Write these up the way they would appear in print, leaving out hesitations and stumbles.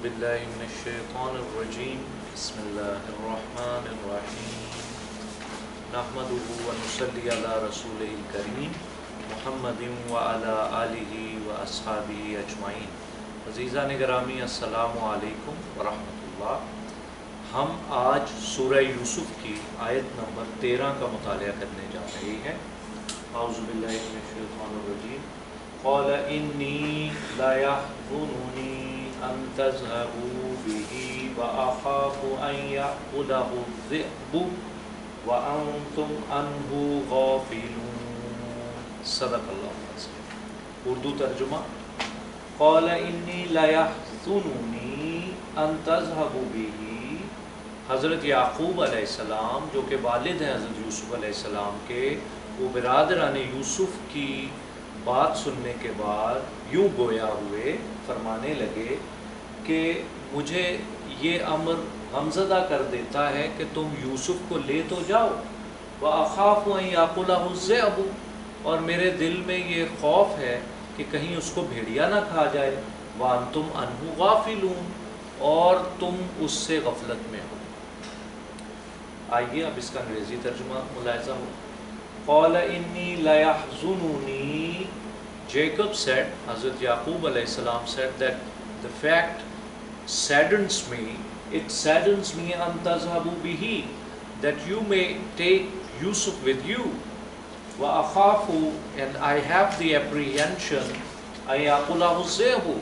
باللہ من الشیطان الرجیم بسم اللہ الرحمن الرحیم نحمدہ ونصلی علی رسولہ الکریم محمد وعلی آلہ واصحابہ اجمعین۔ عزیزان گرامی السلام علیکم ورحمۃ اللہ۔ ہم آج سورہ یوسف کی آیت نمبر 13 کا مطالعہ کرنے جا رہے ہیں۔ اعوذ باللہ من الشیطان الرجیم۔ قال انی لا یحزننی ان تذهبوا به واخاف ان یأکلہ الذئب وانتم عنہ غافلون۔ صدق اللہ العظیم۔ اردو ترجمہ: قال انی لا یحزننی ان تذهبوا به، حضرت یعقوب علیہ السلام جو کہ والد ہیں حضرت یوسف علیہ السلام کے، وہ برادران یوسف کی بات سننے کے بعد یوں گویا ہوئے، فرمانے لگے کہ مجھے یہ امر غمزدہ کر دیتا ہے کہ تم یوسف کو لے تو جاؤ، وَأَخَافُ أَن يَأْكُلَهُ الذِّئْبُ، اور میرے دل میں یہ خوف ہے کہ کہیں اس کو بھیڑیا نہ کھا جائے، وَأَنْتُمْ عَنْهُ غَافِلُونَ، اور تم اس سے غفلت میں ہو۔ آئیے اب اس کا انگریزی ترجمہ ملاحظہ ہو۔ قال انی لا یحزننی، Jacob said, Hazrat Yaqub alayhi salam said that the fact saddens me, it saddens me an tazhabu bihi, that you may take Yusuf with you, wa akhafu, and I have the apprehension, an yaqulahu az-zi'bu,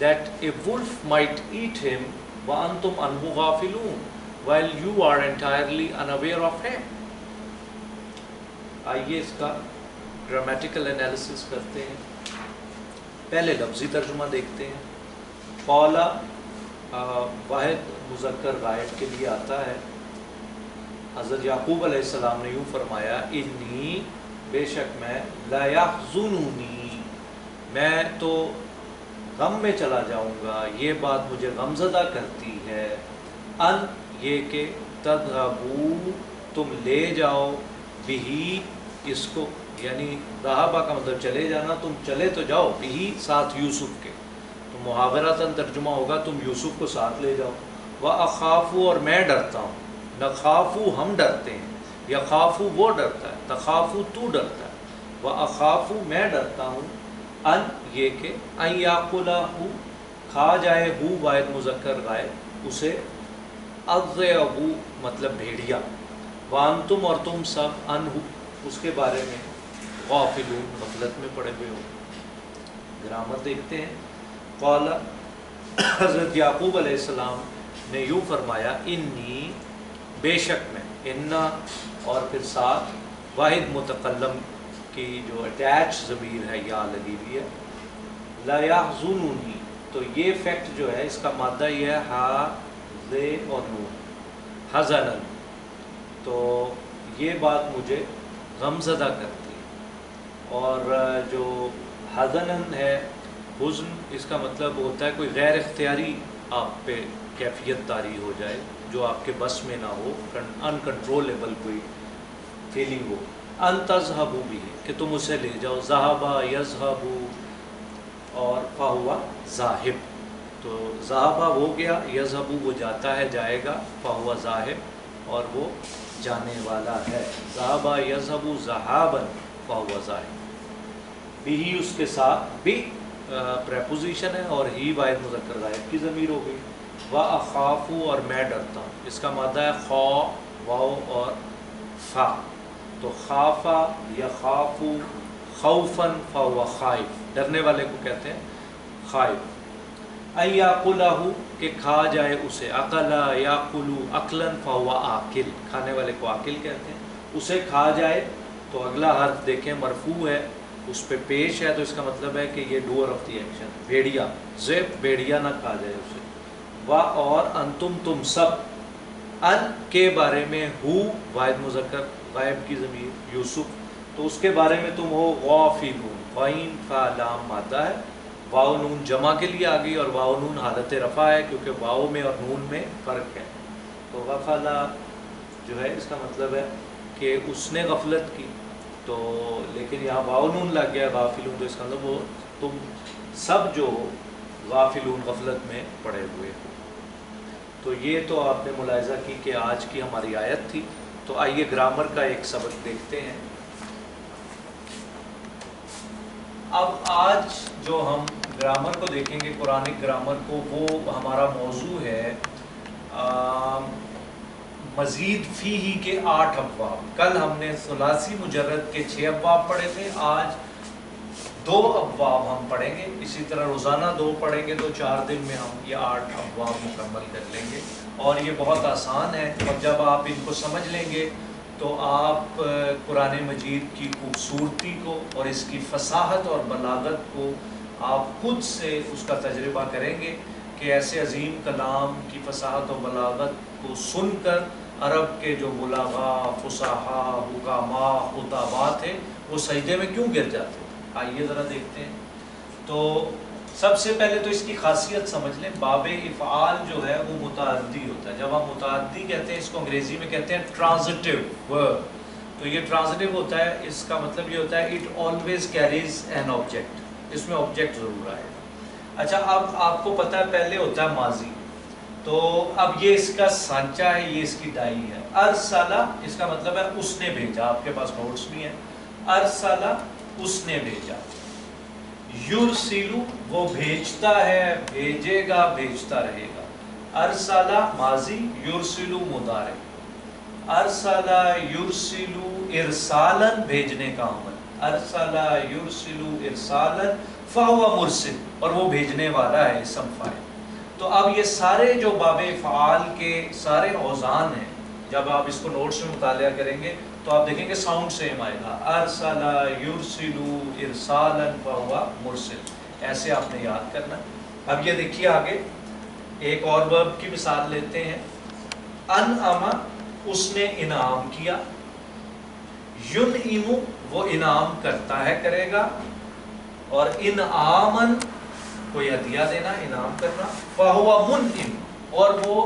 that a wolf might eat him, wa antum anhu ghafilun, while you are entirely unaware of him۔ آئیے اس کا grammatical analysis کرتے ہیں۔ پہلے لفظی ترجمہ دیکھتے ہیں۔ قال واحد مذکر غائب کے لیے آتا ہے۔ حضرت یعقوب علیہ السلام نے یوں فرمایا، انی، بے شک میں، لا یحزننی، میں تو غم میں چلا جاؤں گا، یہ بات مجھے غمزدہ کرتی ہے، ان، یہ کہ، تذهبوا، تم لے جاؤ، بہی، اس کو، یعنی ذہابہ کا مطلب چلے جانا، تم چلے تو جاؤ، بہی، ساتھ یوسف کے، تو محاورتاً ترجمہ ہوگا تم یوسف کو ساتھ لے جاؤ۔ وَأَخَافُ، اور میں ڈرتا ہوں، نَخَافُ ہم ڈرتے ہیں، یَخَافُ وہ ڈرتا ہے، تَخَافُ تو ڈرتا ہے، وَأَخَافُ میں ڈرتا ہوں، ان، یہ کہ، ان یأکلہ، کھا جائے، ہو واحد مذکر غائب، اسے، الذئب مطلب بھیڑیا، وانتم، اور تم سب، انہ، اس کے بارے میں، غافلون، غفلت میں پڑے ہوئے ہو۔ گرامر دیکھتے ہیں۔ قال، حضرت یعقوب علیہ السلام نے یوں فرمایا، انی، بے شک میں، انا، اور پھر ساتھ واحد متکلم کی جو اٹیچ ضمیر ہے یا لگی ہوئی ہے، لا یحزننی، تو یہ فیکٹ جو ہے اس کا مادہ یہ ہے ہا، زے اور نون، حزنن، تو یہ بات مجھے غمزدہ کرتی ہے۔ اور جو حزنن ہے، حزن، اس کا مطلب ہوتا ہے کوئی غیر اختیاری آپ پہ کیفیت طاری ہو جائے جو آپ کے بس میں نہ ہو، انکنٹرولیبل کوئی فیلنگ ہو۔ ان تذهبوا به، کہ تم اسے لے جاؤ، ذهب یذهب، اور فہو ذاہب، تو ذهب ہو گیا، یذهب وہ جاتا ہے، جائے گا، فہو ذاہب، اور وہ جانے والا ہے، ذهب یذهب ذهابا فهو ذاہب، بھی، اس کے ساتھ، بھی پریپوزیشن ہے، اور ہی واحد مذکر غائب کی ضمیر ہو گئی۔ وَأَخَافُ، اور میں ڈرتا ہوں، اس کا مادہ ہے خا، واو اور فا، تو خافا یخاف، خوفاً فهو خائف، ڈرنے والے کو کہتے ہیں خائف۔ ان یاکلہ، کہ کھا جائے اسے، اکلا یاکلو اکلن فهو آکل، کھانے والے کو آکل کہتے ہیں، اسے کھا جائے، تو اگلا حرف دیکھیں مرفوع ہے، اس پہ پیش ہے، تو اس کا مطلب ہے کہ یہ ڈوئر آف دی ایکشن، بھیڑیا، زیب، بھیڑیا نہ کھا جائے اسے۔ وا، اور، انتم، تم سب، ان کے بارے میں، ہو واحد مذکر غائب کی ضمیر، یوسف، تو اس کے بارے میں تم ہو، غافلون، غین فا لام مادہ ہے، واو نون جمع کے لیے آ گئی، اور واو نون حالت رفع ہے، کیونکہ واو میں اور نون میں فرق ہے، تو غفلا جو ہے اس کا مطلب ہے کہ اس نے غفلت کی، تو لیکن یہاں واو نون لگ گیا، غافلون، تو اس کا مطلب وہ تم سب جو غافلون غفلت میں پڑے ہوئے ہو۔ تو یہ تو آپ نے ملاحظہ کی کہ آج کی ہماری آیت تھی۔ تو آئیے گرامر کا ایک سبق دیکھتے ہیں۔ اب آج جو ہم گرامر کو دیکھیں گے، قرآنک گرامر کو، وہ ہمارا موضوع ہے مزید فیہ کے 8 ابواب۔ کل ہم نے ثلاثی مجرد کے 6 ابواب پڑھے تھے، آج 2 ابواب ہم پڑھیں گے۔ اسی طرح روزانہ 2 پڑھیں گے تو 4 دن میں ہم یہ 8 ابواب مکمل کر لیں گے، اور یہ بہت آسان ہے۔ اور جب آپ ان کو سمجھ لیں گے تو آپ قرآن مجید کی خوبصورتی کو اور اس کی فصاحت اور بلاغت کو آپ خود سے اس کا تجربہ کریں گے کہ ایسے عظیم کلام کی فصاحت و بلاغت کو سن کر عرب کے جو بلاغاء، فصحاء، حکماء، خطباء تھے وہ سجدے میں کیوں گر جاتے ہیں۔ آئیے ذرا دیکھتے ہیں۔ تو سب سے پہلے تو اس کی خاصیت سمجھ لیں۔ باب افعال جو ہے وہ متعدی ہوتا ہے۔ جب ہم متعدی کہتے ہیں، اس کو انگریزی میں کہتے ہیں ٹرانزٹیو ورب۔ تو یہ ٹرانزٹیو ہوتا ہے، اس کا مطلب یہ ہوتا ہے it always carries an object, اس میں آبجیکٹ ضرور آئے گا۔ اچھا، اب آپ کو پتہ ہے پہلے ہوتا ہے ماضی، تو اب یہ اس کا سانچہ ہے، یہ اس کی ڈائی ہے۔ ارسلہ اس کا مطلب ہے اس نے بھیجا، آپ کے پاس نوٹس بھی ہیں۔ ارسلہ اس نے بھیجا۔ یرسلو وہ بھیجتا ہے، بھیجے گا، بھیجتا رہے گا۔ ارسلہ ماضی، یرسلو مضارع۔ ارسلہ یرسلو ارسالن بھیجنے کا عمل۔ ارسلہ یرسلو ارسالن فہو مرسل، اور وہ بھیجنے والا ہے، اسم فاعل۔ تو اب یہ سارے جو باب فعال کے سارے اوزان ہیں، جب آپ اس کو نوٹس میں مطالعہ کریں گے تو آپ دیکھیں گے ساؤنڈ سیم آئے گا۔ ارسل یرسلو ارسالا فہو مرسل، ایسے آپ نے یاد کرنا۔ اب یہ دیکھیے آگے ایک اور ورب کی مثال لیتے ہیں۔ انعم اس نے انعام کیا، ینعم وہ انعام کرتا ہے، کرے گا، اور انعامن کوئی عطیہ دینا، انعام کرنا، فہو منعم اور وہ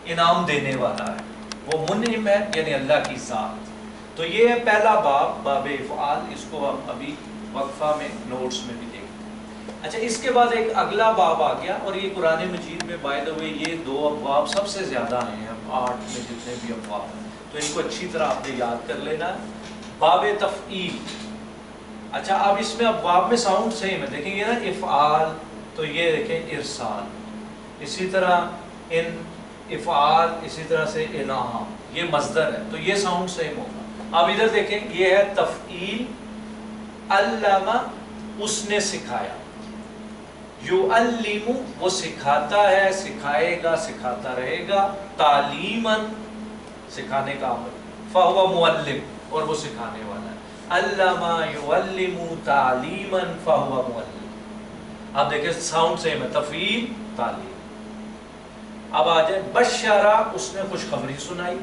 انعام دینے والا ہے، وہ منعم ہے یعنی اللہ کی ذات۔ تو یہ ہے پہلا باب، باب افعال، اس کو ہم ابھی وقفہ میں نوٹس میں بھی دیکھتے ہیں۔ اچھا، اس کے بعد ایک اگلا باب آ گیا، اور یہ قرآن مجید میں بائی دا وے یہ 2 ابواب سب سے زیادہ ہیں، 8 میں جتنے بھی ابواب ہیں، تو ان کو اچھی طرح آپ نے یاد کر لینا ہے۔ باب تفعیل۔ اچھا، اب اس میں ابواب میں ساؤنڈ سیم ہے، دیکھیں گے نا، افعال، تو یہ دیکھیں ارسال، اسی طرح ان افعال، اسی طرح سے انعام، یہ مصدر ہے، تو یہ ساؤنڈ سیم ہوگا۔ اب ادھر دیکھیں، یہ ہے تفعیل، علم اس نے سکھایا، یعلم وہ سکھاتا ہے، سکھائے گا، سکھاتا رہے گا، تعلیماً سکھانے کا عمل، فہو معلم اور وہ سکھانے والا ہے۔ علم یعلم تعلیماً فہو معلم۔ اب دیکھیں ساؤنڈ سیم ہے، تفعیل، تعلیم۔ اب آ جائے بشرا اس نے خوشخبری سنائی،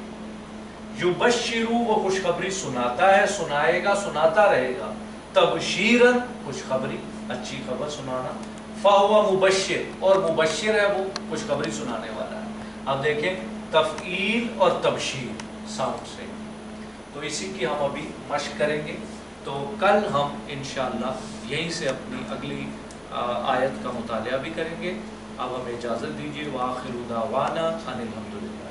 یبشرو وہ خوشخبری سناتا ہے، سنائے گا، سناتا رہے گا، تبشیرن خوشخبری، اچھی خبر سنانا، فہو مبشر اور مبشر ہے، وہ خوشخبری سنانے والا ہے۔ اب دیکھیں تفعیل اور تبشیر ساؤنڈ سے، تو اسی کی ہم ابھی مشق کریں گے۔ تو کل ہم انشاءاللہ یہیں سے اپنی اگلی آیت کا مطالعہ بھی کریں گے۔ اب ہمیں اجازت دیجیے، وآخر دعوانا ان الحمدللہ۔